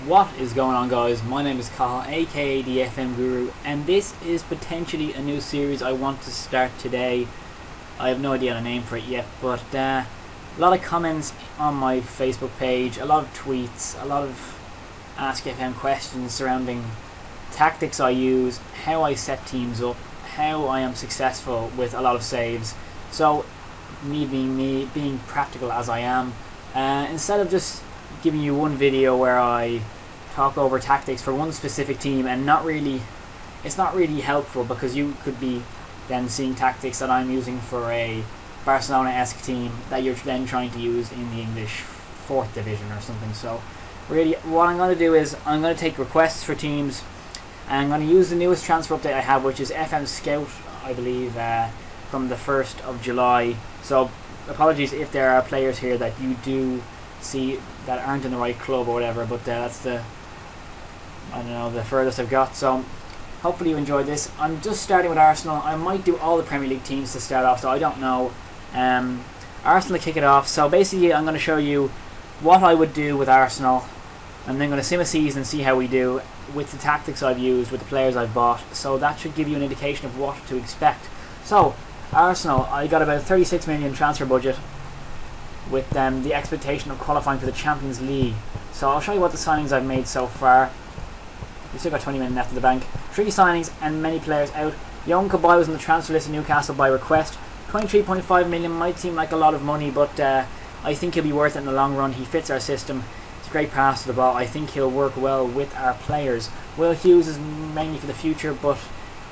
What is going on, guys? My name is Cathal, aka the FM Guru, and this is potentially a new series I want to start today. I have no idea the name for it yet, but a lot of comments on my Facebook page, a lot of tweets, a lot of Ask FM questions surrounding tactics I use, how I set teams up, how I am successful with a lot of saves. So, me being practical as I am, instead of just giving you one video where I talk over tactics for one specific team and it's not really helpful, because you could be then seeing tactics that I'm using for a Barcelona-esque team that you're then trying to use in the English 4th division or something. So really what I'm going to do is I'm going to take requests for teams, and I'm going to use the newest transfer update I have, which is FM Scout, I believe, from the 1st of July. So apologies if there are players here that you do see that aren't in the right club or whatever, but that's the furthest I've got. So hopefully you enjoyed this. I'm just starting with Arsenal. I might do all the Premier League teams to start off, so I don't know. Arsenal to kick it off. So basically I'm going to show you what I would do with Arsenal, and then going to sim a season and see how we do with the tactics I've used, with the players I've bought. So that should give you an indication of what to expect. So Arsenal, I got about 36 million transfer budget, with the expectation of qualifying for the Champions League. So I'll show you what the signings I've made so far. We still got 20 million left in the bank. Tricky signings and many players out. Young Kabay was on the transfer list of Newcastle by request. 23.5 million might seem like a lot of money, but I think he'll be worth it in the long run. He fits our system. He's a great pass to the ball. I think he'll work well with our players. Will Hughes is mainly for the future, but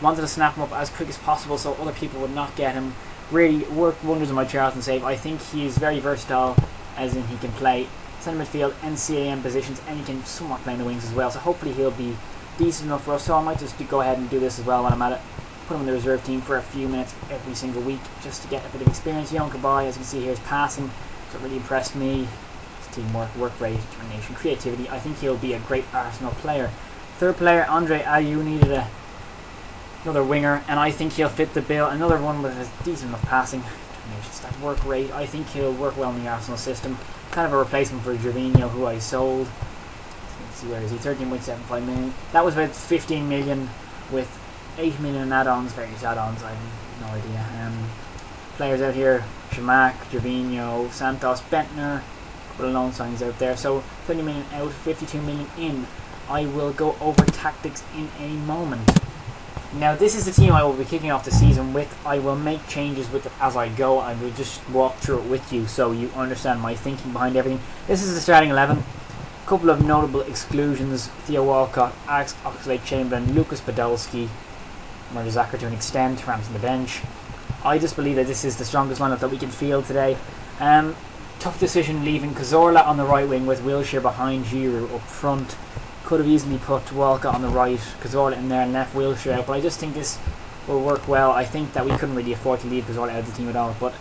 wanted to snap him up as quick as possible so other people would not get him. Really worked wonders on my Charlton save. I think he's very versatile, as in he can play centre midfield, NCAM positions, and he can somewhat play in the wings as well. So hopefully he'll be decent enough for us. So I might just go ahead and do this as well when I'm at it. Put him in the reserve team for a few minutes every single week just to get a bit of experience. Young Kabay, as you can see here, is passing. So it really impressed me. His teamwork, work rate, determination, creativity. I think he'll be a great Arsenal player. Third player, Andre Ayew, needed another winger, and I think he'll fit the bill. Another one with a decent enough passing, determination, stat, work rate. I think he'll work well in the Arsenal system. Kind of a replacement for Gervinho, who I sold. Let's see, where is he? 13.75 million. That was about 15 million with 8 million in add-ons, various add-ons. I have no idea. Players out here: Shamak, Gervinho, Santos, Bentner. A couple of loan signings out there. So 30 million out, 52 million in. I will go over tactics in a moment. Now this is the team I will be kicking off the season with. I will make changes with it as I go. I will just walk through it with you so you understand my thinking behind everything. This is the starting 11. A couple of notable exclusions: Theo Walcott, Alex Oxlade-Chamberlain, Lucas Podolski, Mertesacker to an extent, Rams on the bench. I just believe that this is the strongest lineup that we can field today. Tough decision leaving Cazorla on the right wing with Wilshere behind Giroud up front. Could have easily put Walcott on the right, Cazorla in there, and left Wilshere out, but I just think this will work well. I think that we couldn't really afford to leave Cazorla out of the team at all. But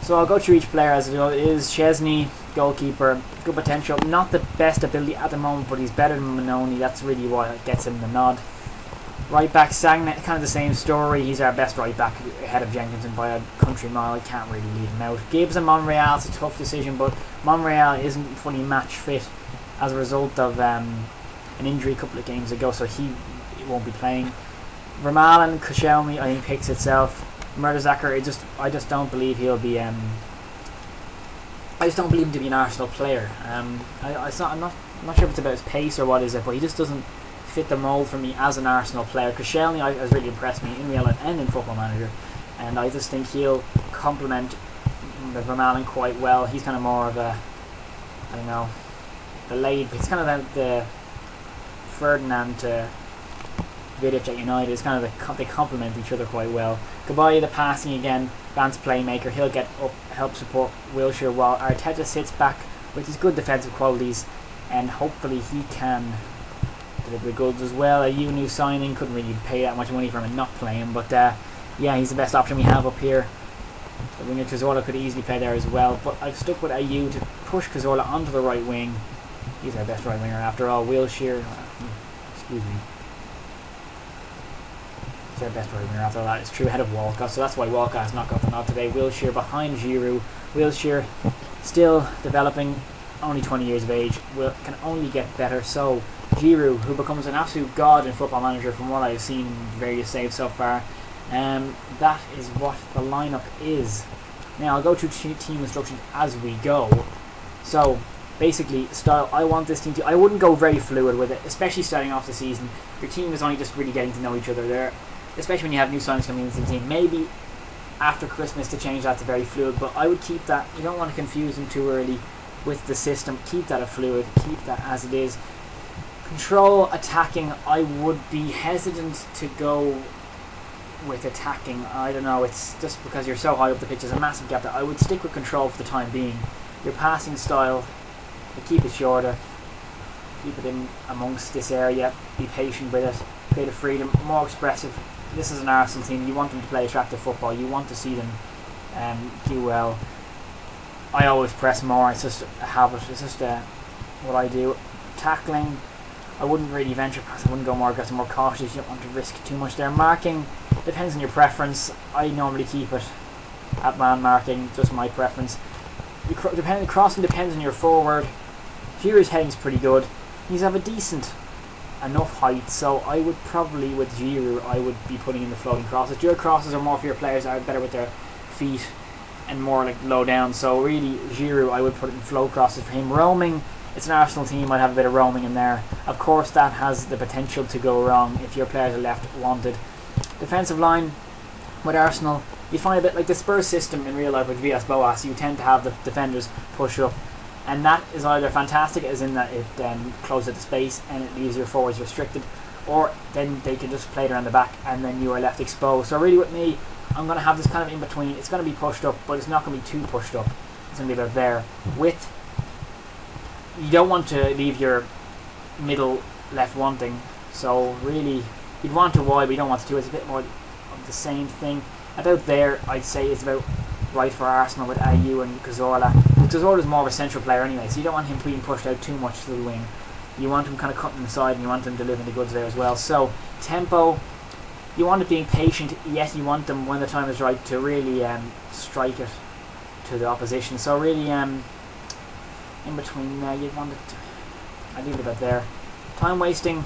so I'll go through each player as it is. Chesney, goalkeeper, good potential, not the best ability at the moment, but he's better than Manoni. That's really what gets him the nod. Right back, Sagna, kind of the same story. He's our best right back, ahead of Jenkinson by a country mile. I can't really leave him out. Gibbs and Monreal, it's a tough decision, but Monreal isn't fully match fit as a result of an injury a couple of games ago, so he won't be playing. Vermaelen, Koscielny, I think picks itself. Mertesacker, I just don't believe he'll be. I just don't believe him to be an Arsenal player. I'm not sure if it's about his pace or what is it, but he just doesn't fit the mould for me as an Arsenal player. Koscielny has really impressed me in real life and in Football Manager, and I just think he'll complement the Vermaelen quite well. He's kind of more of a, I don't know, the laid. It's kind of the Ferdinand to Vidic at United. It's kind of they complement each other quite well. Kabay, the passing again, Vance playmaker. He'll get up, help support Wilshere, while Arteta sits back with his good defensive qualities, and hopefully he can deliver goods as well. A new signing, couldn't really pay that much money for him and not play him, but yeah, he's the best option we have up here. The winger Cazorla could easily play there as well, but I've stuck with Ayew to push Cazorla onto the right wing. He's our best right winger after all. Wilshere, excuse me, he's our best right winger after all that. It's true, ahead of Walcott, so that's why Walcott has not got the nod today. Wilshere behind Giroud. Wilshere still developing. only 20 years of age, can only get better. So Giroud, who becomes an absolute god in Football Manager from what I've seen in various saves so far. That is what the lineup is. Now I'll go through team instructions as we go. So basically, style, I want this team to... I wouldn't go very fluid with it, especially starting off the season. Your team is only just really getting to know each other there, especially when you have new signings coming into the team. Maybe after Christmas to change that to very fluid, but I would keep that. You don't want to confuse them too early with the system. Keep that a fluid, keep that as it is. Control attacking, I would be hesitant to go with attacking. I don't know, it's just because you're so high up the pitch, there's a massive gap there. I would stick with control for the time being. Your passing style, keep it shorter, keep it in amongst this area, be patient with it, creative freedom, more expressive. This is an Arsenal team, you want them to play attractive football, you want to see them do well. I always press more, it's just a habit, it's just what I do. Tackling, I wouldn't really venture past, I wouldn't go more aggressive, more cautious, you don't want to risk too much there. Marking, depends on your preference, I normally keep it at man marking, just my preference. Crossing depends on your forward. Giroud's heading's pretty good. He's have a decent enough height, so I would probably, with Giroud, I would be putting in the floating crosses. Dual crosses are more for your players that are better with their feet and more like low down, so really Giroud I would put it in flow crosses for him. Roaming, it's an Arsenal team, I'd have a bit of roaming in there. Of course that has the potential to go wrong if your players are left wanted. Defensive line with Arsenal, you find a bit like the Spurs system in real life with Villas-Boas, you tend to have the defenders push up, and that is either fantastic as in that it closes the space and it leaves your forwards restricted, or then they can just play it around the back and then you are left exposed. So really with me, I'm going to have this kind of in between. It's going to be pushed up, but it's not going to be too pushed up. It's going to be about there. Width, you don't want to leave your middle left wanting, so really you'd want to wide, but you don't want to do it. It's a bit more of the same thing. About there, I'd say it's about right for Arsenal with Ayew and Cazorla. Cazorla's more of a central player anyway, so you don't want him being pushed out too much to the wing. You want him kind of cutting inside, and you want him delivering the goods there as well. So tempo, you want it being patient, yet you want them when the time is right to really strike it to the opposition. So really in between there, you'd want it to, I'd leave it about there. Time wasting,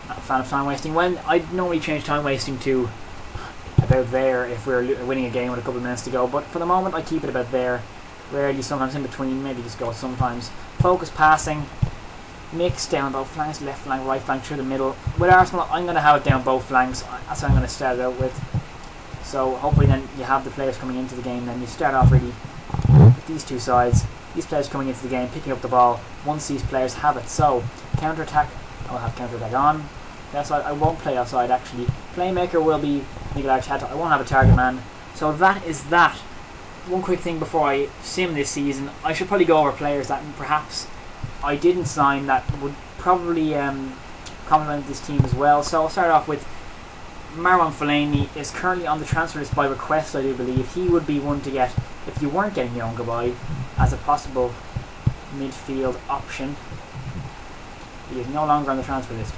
not a fan of time wasting. When I'd normally change time wasting to about there if we're winning a game with a couple of minutes to go, but for the moment I keep it about there. Rarely, sometimes in between, maybe just go sometimes. Focus passing, mix down both flanks, left flank, right flank, through the middle. With Arsenal, I'm going to have it down both flanks. That's what I'm going to start out with. So hopefully then you have the players coming into the game, then you start off really with these two sides. These players coming into the game, picking up the ball once these players have it. So counter-attack, I'll have counter-attack on. That side, I won't play outside actually. Playmaker will be Miguel Arteta. I won't have a target man. So that is that. One quick thing before I sim this season, I should probably go over players that perhaps I didn't sign that would probably complement this team as well. So I'll start off with Marwan Fellaini. Is currently on the transfer list by request, I do believe. He would be one to get if you weren't getting Young Goodbye as a possible midfield option. He is no longer on the transfer list.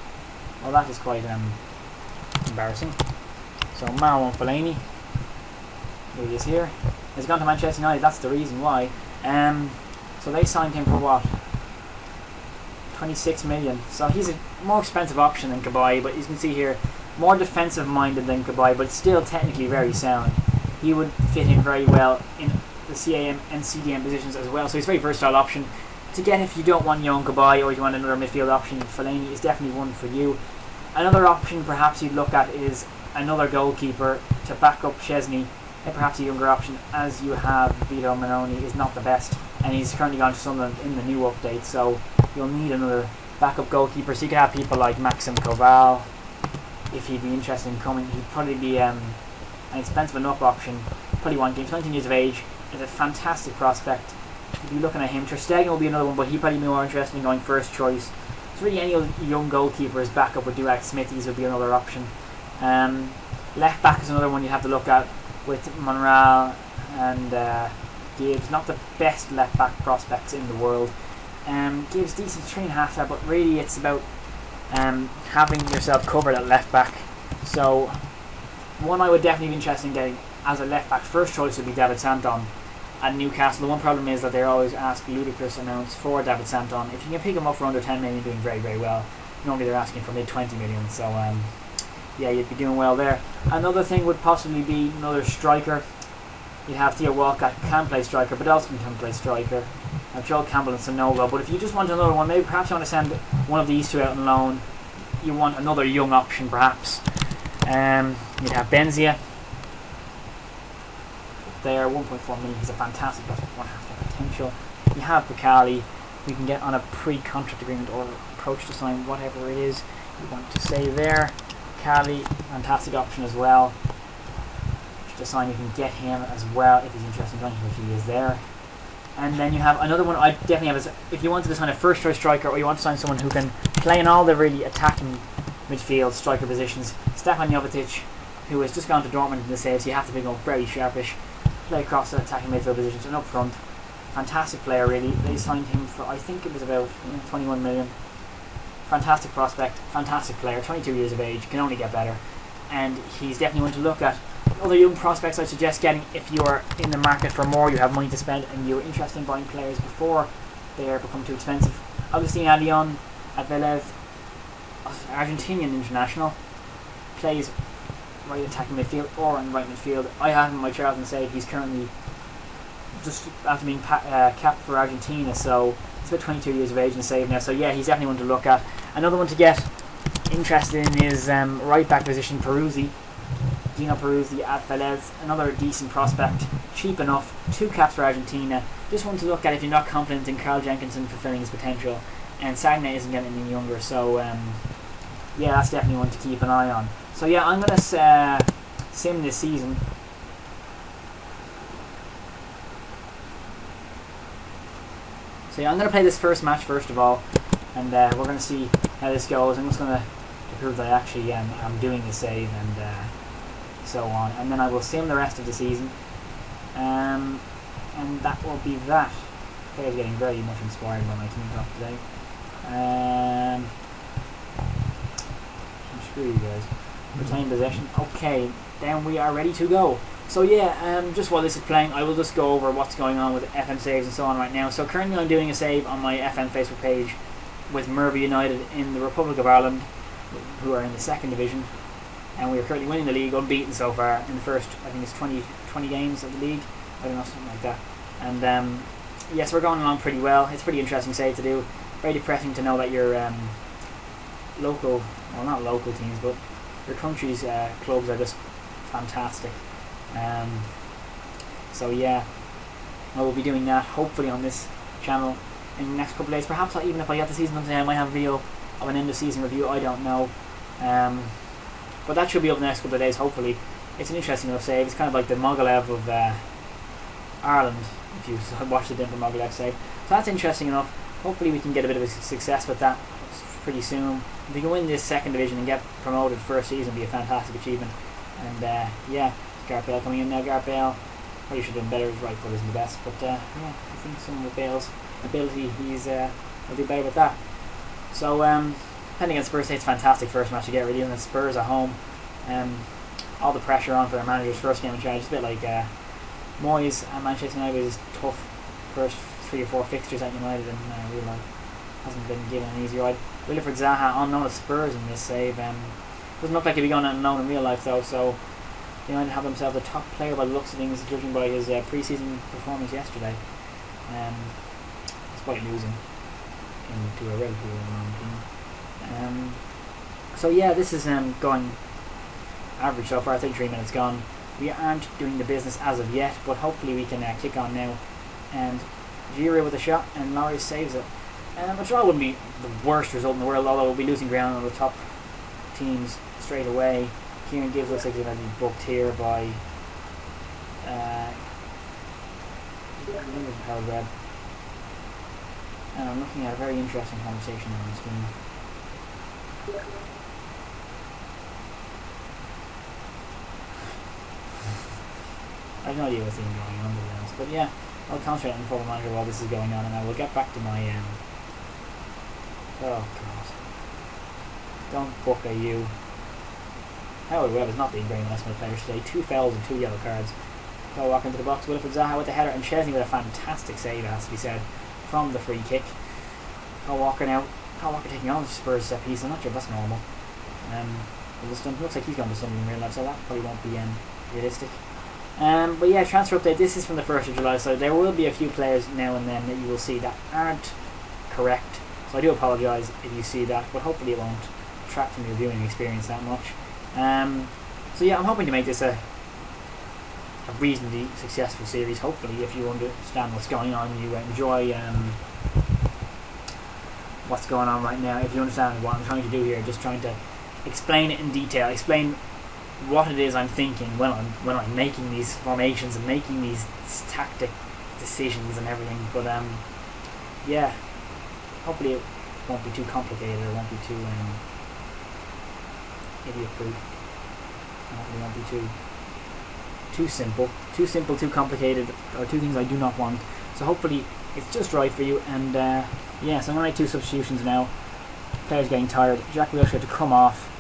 Well, that is quite embarrassing. So Marwan Fellaini, here he is here. He's gone to Manchester United, that's the reason why. So they signed him for what? 26 million. So he's a more expensive option than Kabay, but you can see here, more defensive minded than Kabay, but still technically very sound. He would fit in very well in the CAM and CDM positions as well. So he's a very versatile option to get if you don't want Young Kabay or you want another midfield option. Fellaini is definitely one for you. Another option perhaps you'd look at is another goalkeeper to back up Szczesny, and perhaps a younger option, as you have Vito Manoni is not the best, and he's currently gone to Sunderland in the new update, so you'll need another backup goalkeeper. So you could have people like Maxim Koval, if he'd be interested in coming. He'd probably be an expensive enough option. Probably one game, 19 years of age, is a fantastic prospect. You'd be looking at him. Ter Stegen will be another one, but he'd probably be more interested in going first choice. So really any young goalkeepers back up with Duak Smithies would be another option. Left back is another one you have to look at with Monreal and Gibbs. Not the best left back prospects in the world. Gibbs decent 3.5 star, but really it's about having yourself covered at left back. So one I would definitely be interested in getting as a left back first choice would be David Santon. at Newcastle. The one problem is that they always ask ludicrous amounts for David Santon. If you can pick him up for under 10 million, doing very, very well. Normally they're asking for mid 20 million, so yeah, you'd be doing well there. Another thing would possibly be another striker. You'd have Theo Walcott, can play striker, but also can play striker. Joel Campbell and Sanogo. But if you just want another one, maybe perhaps you want to send one of these two out on loan. You want another young option, perhaps. You'd have Benzia. There, 1.4 million. He's a fantastic player. One half the potential. You have Bacali. We can get on a pre-contract agreement or approach to sign whatever it is you want to say there. Bacali, fantastic option as well. To sign, you can get him as well if he's interested in joining, which he is there. And then you have another one I definitely have is if you wanted to sign a first choice striker or you want to sign someone who can play in all the really attacking midfield striker positions. Stefan Jovetic, who has just gone to Dortmund in the saves, you have to be going very sharpish, play across the attacking midfield positions and up front. Fantastic player really. They signed him for I think it was about 21 million. Fantastic prospect, fantastic player, 22 years of age, can only get better. And he's definitely one to look at. Other young prospects I suggest getting if you are in the market for more, you have money to spend and you're interested in buying players before they become too expensive. Augustin Allion at Vélez, Argentinian international, plays right attacking midfield or in right midfield. I have him in my Charlton save. He's currently just after being capped for Argentina, so he's about 22 years of age in the save now. So yeah, he's definitely one to look at. Another one to get interested in is right back position, Peruzzi. Dino Peruzzi at Vélez, another decent prospect, cheap enough, 2 caps for Argentina. Just one to look at if you're not confident in Carl Jenkinson fulfilling his potential. And Sagne isn't getting any younger, so yeah, that's definitely one to keep an eye on. So yeah, I'm going to sim this season. So yeah, I'm going to play this first match first of all, and we're going to see how this goes. I'm just going to prove that I actually am doing the save and so on, and then I will sim the rest of the season, and that will be that. I was getting very much inspired by my team talk today. Screw you guys. Retain possession. Okay, then we are ready to go. So yeah, just while this is playing, I will just go over what's going on with FM saves and so on right now. So currently I'm doing a save on my FM Facebook page with Mervy United in the Republic of Ireland, who are in the 2nd division. And we are currently winning the league, unbeaten so far in the first, I think it's 20 games of the league. I don't know, something like that. And yes, we're going along pretty well. It's a pretty interesting save to do. Very depressing to know that your local, well not local teams, but your country's clubs are just fantastic. So yeah, I will be doing that hopefully on this channel in the next couple of days. Perhaps even if I get the season done today, I might have a video of an end of season review. I don't know. But that should be up in the next couple of days, hopefully. It's an interesting enough save. It's kind of like the Mogilev of Ireland, if you watch the Dimper Mogilev save. So that's interesting enough. Hopefully we can get a bit of a success with that pretty soon. If we can win this 2nd division and get promoted first season, it'd be a fantastic achievement. And yeah, Gareth Bale coming in now. Gareth Bale probably should have done better. His right foot isn't the best, but yeah, I think some of Bale's ability, will do better with that. So playing against Spurs, it's a fantastic first match to get ready, and the Spurs at home. All the pressure on for their manager's first game in charge. It's a bit like Moyes and Manchester United's tough first 3 or 4 fixtures at United, and real life hasn't been given an easy ride. Wilfried Zaha on loan at Spurs in this save. Doesn't look like he'll be going on loan in real life though, so United have themselves a top player by the looks of things, judging by his pre-season performance yesterday. Despite losing into a relatively well-known team. So yeah, this is going average so far. 33 minutes gone. We aren't doing the business as of yet, but hopefully we can kick on now. And Gira with a shot, and Laurie saves it. A draw wouldn't be the worst result in the world, although we'll be losing ground on the top teams straight away. Kieran Gibbs looks like he's going to be booked here by Howard Webb. And I'm looking at a very interesting conversation on the screen. I have no idea what's even going on, to be honest. But yeah, I'll concentrate on the Football Manager while this is going on, and I will get back to my oh god. Don't book a U. Howard Webb is not being very nice to my players today. 2 fouls and 2 yellow cards. Kyle Walker into the box. Wilfred Zaha with the header, and Chesney with a fantastic save, it has to be said, from the free kick. Kyle Walker now. Kyle Walker taking on the Spurs set piece. I'm not sure if that's normal. It looks like he's gone to something in real life, so that probably won't be realistic. But yeah, transfer update. This is from the 1st of July, so there will be a few players now and then that you will see that aren't correct. So I do apologise if you see that, but hopefully it won't detract from your viewing experience that much. So yeah, I'm hoping to make this a reasonably successful series. Hopefully, if you understand what's going on, you enjoy what's going on right now. If you understand what I'm trying to do here, just trying to explain it in detail, explain what it is I'm thinking when I'm making these formations and making these tactic decisions and everything. But yeah, hopefully it won't be too complicated, or won't be too idiot-proof. Hopefully it won't be too simple, too complicated, or two things I do not want. So hopefully it's just right for you. And yeah, so I'm going to make 2 substitutions now. Players getting tired. Jack Wilshere to come off,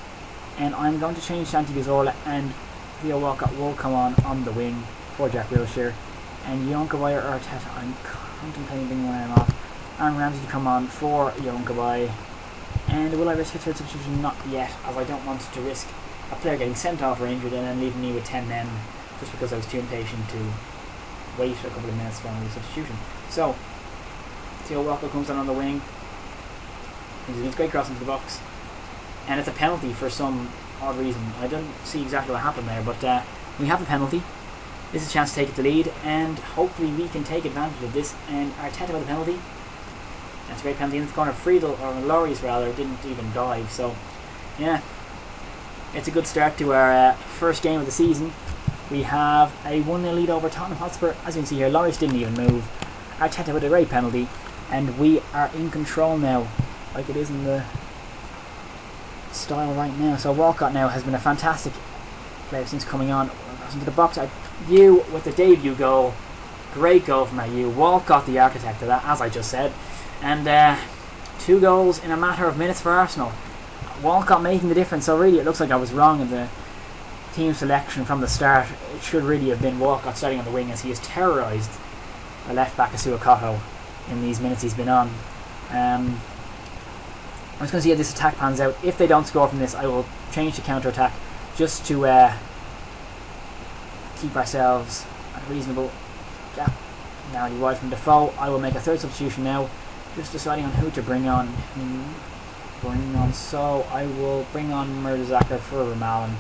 and I'm going to change Santi Cazorla, and Theo Walcott will come on the wing for Jack Wilshere, and Yohan Cabaye or Arteta, I'm contemplating when I'm off. Aaron Ramsey to come on for Yohan Cabaye. And will I risk a 3rd substitution? Not yet, as I don't want to risk a player getting sent off or injured and then leaving me with 10 men, just because I was too impatient to wait a couple of minutes for a substitution. So Theo Walcott comes on the wing. He's a great cross into the box, and it's a penalty for some odd reason. I don't see exactly what happened there, but we have a penalty. This is a chance to take it to lead, and hopefully we can take advantage of this. And Arteta with a penalty. That's a great penalty in the corner. Friedel, or Lloris rather, didn't even dive. So yeah, it's a good start to our first game of the season. We have a 1-0 lead over Tottenham Hotspur. As you can see here, Lloris didn't even move. Arteta with a great penalty, and we are in control now, like it is in the style right now. So Walcott now has been a fantastic player since coming on. Into the box, Ayew with the debut goal. Great goal from Ayew. Walcott the architect of that, as I just said. And 2 goals in a matter of minutes for Arsenal. Walcott making the difference. So really it looks like I was wrong in the team selection from the start. It should really have been Walcott starting on the wing, as he has terrorised the left back Asuo Koto in these minutes he's been on. I'm just going to see how this attack pans out. If they don't score from this, I will change to counter-attack, just to keep ourselves at a reasonable gap. Now he wide from Defoe. I will make a 3rd substitution now, just deciding on who to bring on. So I will bring on Mertesacker for Vermaelen,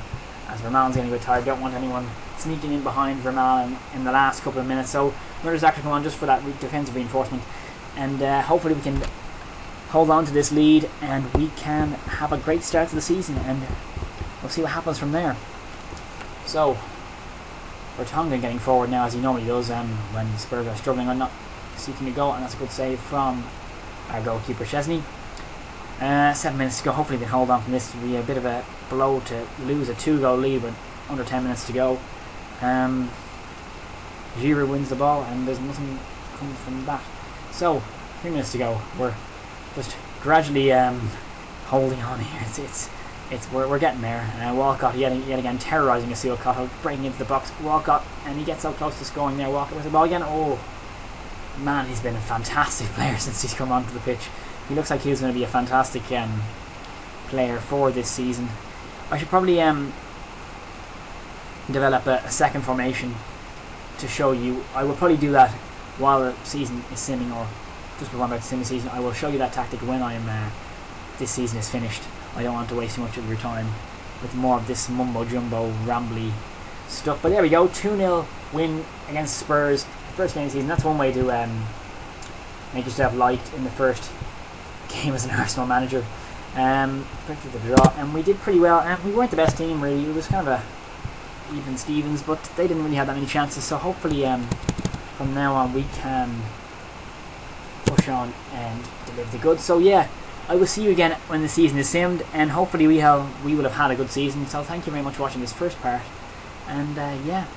as Vermaelen's getting a bit tired. Don't want anyone sneaking in behind Vermaelen in the last couple of minutes. So Mertesacker come on just for that defensive reinforcement, and hopefully we can hold on to this lead and we can have a great start to the season, and we'll see what happens from there. So Vertonghen getting forward now, as he normally does when Spurs are struggling or not seeking a goal, and that's a good save from our goalkeeper Chesney. 7 minutes to go. Hopefully we can hold on from this. It will be a bit of a blow to lose a 2-goal lead with under 10 minutes to go. Giroud wins the ball, and there's nothing coming from that. So 3 minutes to go. We're just gradually holding on here. We're getting there. Walcott yet again terrorising Asuo Koto, breaking into the box. Walcott, and he gets so close to scoring there. Walcott with the ball again. Oh man, he's been a fantastic player since he's come onto the pitch. He looks like he's going to be a fantastic player for this season. I should probably develop a second formation to show you. I will probably do that while the season is simming, or just before I'm about to sim the season. I will show you that tactic when this season is finished. I don't want to waste too much of your time with more of this mumbo-jumbo, rambly stuff. But there we go, 2-0 win against Spurs. First game of the season. That's one way to make yourself liked in the first game as an Arsenal manager. Predicted the draw, and we did pretty well. We weren't the best team really. It was kind of a even Stevens, but they didn't really have that many chances. So hopefully from now on we can push on and deliver the goods. So yeah, I will see you again when the season is simmed, and hopefully we will have had a good season. So thank you very much for watching this first part, and yeah.